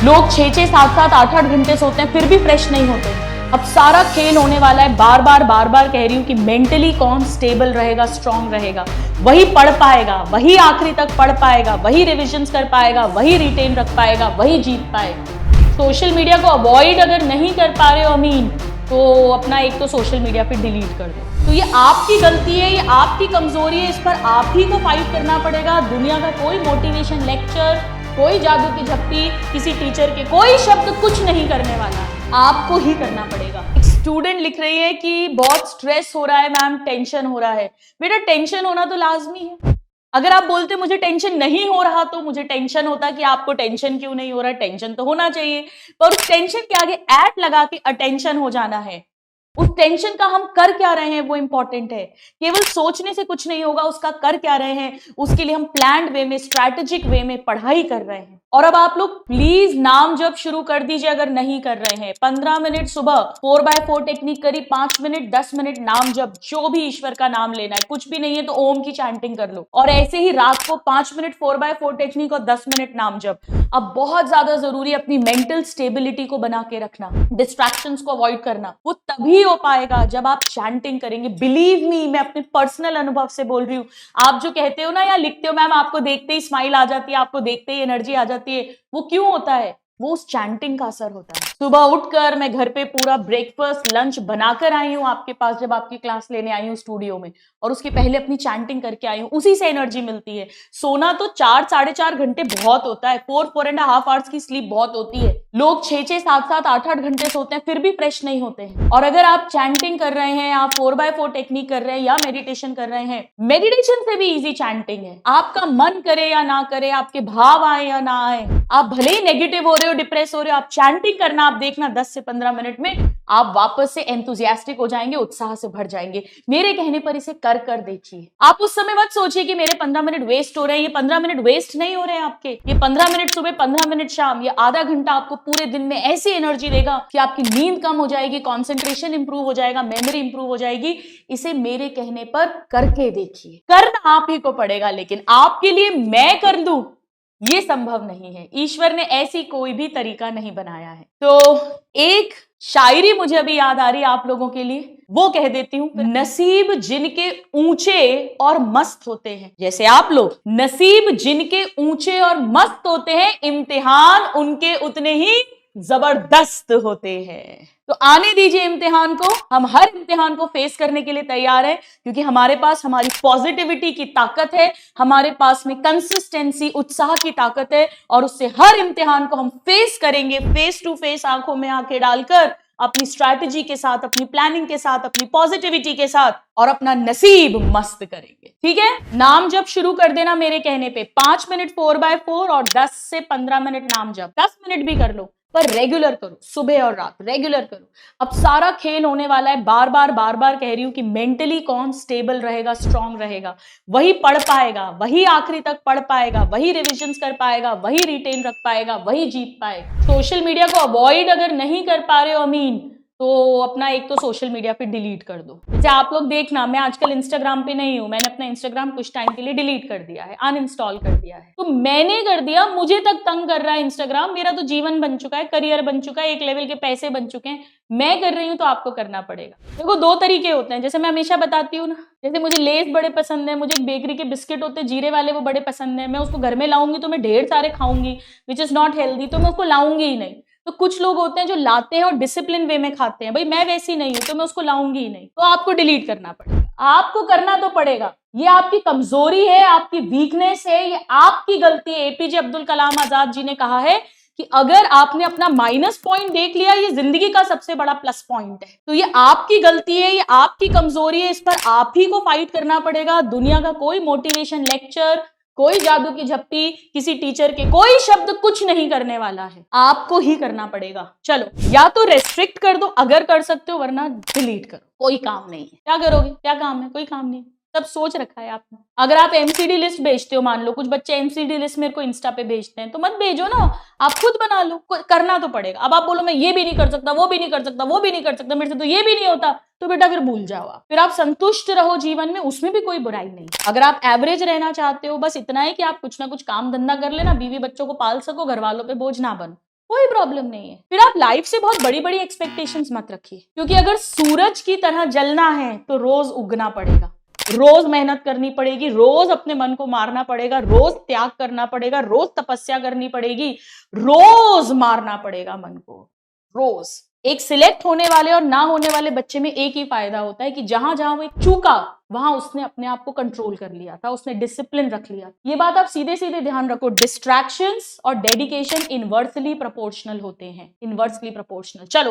लोग 6-6, 7-7, 8-8 घंटे सोते हैं फिर भी फ्रेश नहीं होते। अब सारा खेल होने वाला है, बार बार कह रही हूं कि मेंटली कौन स्टेबल रहेगा, स्ट्रांग रहेगा, वही पढ़ पाएगा, वही आखिरी तक पढ़ पाएगा, वही रिविजन्स कर पाएगा, वही रिटेन रख पाएगा, वही जीत पाएगा। सोशल मीडिया को अवॉइड अगर नहीं कर पा रहे हो अमीन, तो अपना एक तो सोशल मीडिया पे डिलीट कर दो। तो ये आपकी गलती है, ये आपकी कमजोरी है, इस पर आप ही को फाइट करना पड़ेगा। दुनिया का कोई मोटिवेशन लेक्चर, कोई जादू की झप्पी, किसी टीचर के कोई शब्द कुछ नहीं करने वाला, आपको ही करना पड़ेगा। एक स्टूडेंट लिख रही है कि बहुत स्ट्रेस हो रहा है मैम, टेंशन हो रहा है। बेटा टेंशन होना तो लाजमी है। अगर आप बोलते मुझे टेंशन नहीं हो रहा तो मुझे टेंशन होता कि आपको टेंशन क्यों नहीं हो रहा, टेंशन तो होना चाहिए। पर उस टेंशन के आगे एट लगा के अटेंशन हो जाना है। उस टेंशन का हम कर क्या रहे हैं वो इंपॉर्टेंट है। केवल सोचने से कुछ नहीं होगा, उसका कर क्या रहे हैं, उसके लिए हम प्लान्ड वे में, स्ट्रैटेजिक वे में पढ़ाई कर रहे हैं। और अब आप लोग प्लीज नाम जप शुरू कर दीजिए अगर नहीं कर रहे हैं। 15 मिनट सुबह 4x4 टेक्निक करी, 5 मिनट 10 मिनट नाम जप, जो भी ईश्वर का नाम लेना है। कुछ भी नहीं है तो ओम की चैंटिंग कर लो। और ऐसे ही रात को 5 मिनट 4x4 टेक्निक और 10 मिनट नाम जप। अब बहुत ज्यादा जरूरी अपनी मेंटल स्टेबिलिटी को बना के रखना, डिस्ट्रैक्शंस को अवॉइड करना। वो तभी हो पाएगा जब आप चैंटिंग करेंगे। बिलीव मी, मैं अपने पर्सनल अनुभव से बोल रही हूँ। आप जो कहते हो ना या लिखते हो मैम आपको देखते ही स्माइल आ जाती है, आपको देखते ही एनर्जी आ जाती है, वो क्यों होता है? वो उस चैंटिंग का असर होता है। सुबह उठकर मैं घर पे पूरा ब्रेकफास्ट लंच बनाकर आई हूँ आपके पास, जब आपकी क्लास लेने आई हूँ स्टूडियो में, और उसके पहले अपनी चैंटिंग करके आई हूँ। उसी से एनर्जी मिलती है। सोना तो 4-4.5 घंटे बहुत होता है, 4-4.5 आवर्स की स्लीप बहुत होती है। लोग 6-6, 7-7, 8-8 घंटे सोते हैं फिर भी फ्रेश नहीं होते हैं। और अगर आप चैंटिंग कर रहे हैं, आप 4x4 टेक्निक कर रहे हैं या मेडिटेशन कर रहे हैं, मेडिटेशन से भी इजी चैंटिंग है। आपका मन करे या ना करे, आपके भाव आए या ना आए, आप भले ही नेगेटिव हो रहे हो, डिप्रेस हो रहे हो, आप चैंटिंग करना, आप देखना 10 से 15 मिनट में आप वापस से एंथुसियास्टिक हो जाएंगे, उत्साह से भर जाएंगे। मेरे कहने पर इसे कर देखिए। आप उस समय मत सोचिए कि मेरे 15 मिनट वेस्ट हो रहे हैं। ये 15 मिनट वेस्ट नहीं हो रहे हैं आपके। ये 15 मिनट सुबह, 15 मिनट शाम, ये आधा घंटा आपको पूरे दिन में ऐसी एनर्जी देगा कि आपकी नींद कम हो जाएगी, कॉन्सेंट्रेशन इंप्रूव हो जाएगा, मेमोरी इंप्रूव हो जाएगी। इसे मेरे कहने पर करके देखिए। करना आप ही को पड़ेगा, लेकिन आपके लिए मैं कर दूं ये संभव नहीं है। ईश्वर ने ऐसी कोई भी तरीका नहीं बनाया है। तो एक शायरी मुझे अभी याद आ रही है आप लोगों के लिए, वो कह देती हूँ। नसीब जिनके ऊंचे और मस्त होते हैं, जैसे आप लोग, नसीब जिनके ऊंचे और मस्त होते हैं, इम्तिहान उनके उतने ही जबरदस्त होते हैं। तो आने दीजिए इम्तिहान को। हम हर इम्तिहान को फेस करने के लिए तैयार हैं, क्योंकि हमारे पास हमारी पॉजिटिविटी की ताकत है, हमारे पास में कंसिस्टेंसी, उत्साह की ताकत है, और उससे हर इम्तिहान को हम फेस करेंगे, फेस टू फेस, आंखों में आंखें डालकर, अपनी स्ट्रैटेजी के साथ, अपनी प्लानिंग के साथ, अपनी पॉजिटिविटी के साथ, और अपना नसीब मस्त करेंगे। ठीक है? नाम जप शुरू कर देना मेरे कहने पे। 5 मिनट 4x4 और 10 से 15 मिनट नाम जप। 10 मिनट भी कर लो, पर रेगुलर करो, सुबह और रात रेगुलर करो। अब सारा खेल होने वाला है, बार बार कह रही हूं कि मेंटली कौन स्टेबल रहेगा, स्ट्रांग रहेगा, वही पढ़ पाएगा, वही आखिरी तक पढ़ पाएगा, वही रिविजन्स कर पाएगा, वही रिटेन रख पाएगा, वही जीत पाएगा। सोशल मीडिया को अवॉइड अगर नहीं कर पा रहे हो अमीन, तो अपना एक तो सोशल मीडिया पे डिलीट कर दो। जैसे आप लोग देखना, मैं आजकल इंस्टाग्राम पे नहीं हूं, मैंने अपना इंस्टाग्राम कुछ टाइम के लिए डिलीट कर दिया है, अनइंस्टॉल कर दिया है। तो मैंने कर दिया, मुझे तक तंग कर रहा है इंस्टाग्राम। मेरा तो जीवन बन चुका है, करियर बन चुका है, एक लेवल के पैसे बन चुके हैं। मैं कर रही हूं तो आपको करना पड़ेगा। देखो 2 तरीके होते हैं, जैसे मैं हमेशा बताती हूँ ना, जैसे मुझे लेस बड़े पसंद है, मुझे बेकरी के बिस्किट होते हैं जीरे वाले, वो बड़े पसंद है। मैं उसको घर में लाऊंगी तो मैं ढेर सारे खाऊंगी, विच इज नॉट हेल्दी, तो मैं उसको लाऊंगी ही नहीं। तो कुछ लोग होते हैं जो लाते हैं और डिसिप्लिन वे में खाते हैं। भाई मैं वैसी नहीं हूं, तो मैं उसको लाऊंगी ही नहीं। तो आपको डिलीट करना पड़ेगा, आपको करना तो पड़ेगा। ये आपकी कमजोरी है, आपकी वीकनेस है, ये आपकी गलती है। एपीजे अब्दुल कलाम आजाद जी ने कहा है कि अगर आपने अपना माइनस पॉइंट देख लिया, ये जिंदगी का सबसे बड़ा प्लस पॉइंट है। तो ये आपकी गलती है, ये आपकी कमजोरी है, इस पर आप ही को फाइट करना पड़ेगा। दुनिया का कोई मोटिवेशन लेक्चर, कोई जादू की झप्पी, किसी टीचर के कोई शब्द कुछ नहीं करने वाला है, आपको ही करना पड़ेगा। चलो, या तो रेस्ट्रिक्ट कर दो अगर कर सकते हो, वरना डिलीट करो। कोई काम नहीं है। क्या करोगे? क्या काम है? कोई काम नहीं, सब सोच रखा है आपने। अगर आप एमसीडी लिस्ट भेजते हो, मान लो कुछ बच्चे एमसीडी लिस्ट मेरे को इंस्टा पे भेजते हैं, तो मत भेजो ना, आप खुद बना लो। करना तो पड़ेगा। अब आप बोलो मैं ये भी नहीं कर सकता, वो भी नहीं कर सकता, वो भी नहीं कर सकता, मेरे से तो ये भी नहीं होता, तो बेटा फिर भूल जाओ आप। फिर आप संतुष्ट रहो जीवन में, उसमें भी कोई बुराई नहीं। अगर आप एवरेज रहना चाहते हो, बस इतना है कि आप कुछ ना कुछ काम धंधा कर लेना, बीवी बच्चों को पाल सको, घर वालों पे बोझ ना बनो। कोई प्रॉब्लम नहीं है। फिर आप लाइफ से बहुत बड़ी बड़ी एक्सपेक्टेशंस मत रखिए, क्योंकि अगर सूरज की तरह जलना है तो रोज उगना पड़ेगा, रोज मेहनत करनी पड़ेगी, रोज अपने मन को मारना पड़ेगा, रोज त्याग करना पड़ेगा, रोज तपस्या करनी पड़ेगी, रोज मारना पड़ेगा मन को, रोज। एक सिलेक्ट होने वाले और ना होने वाले बच्चे में एक ही फायदा होता है कि जहां जहां वो एक चूका, वहां उसने अपने आप को कंट्रोल कर लिया था, उसने डिसिप्लिन रख लिया। ये बात आप सीधे सीधे ध्यान रखो, डिस्ट्रैक्शंस और डेडिकेशन इनवर्सली प्रोपोर्शनल होते हैं, इनवर्सली प्रोपोर्शनल। चलो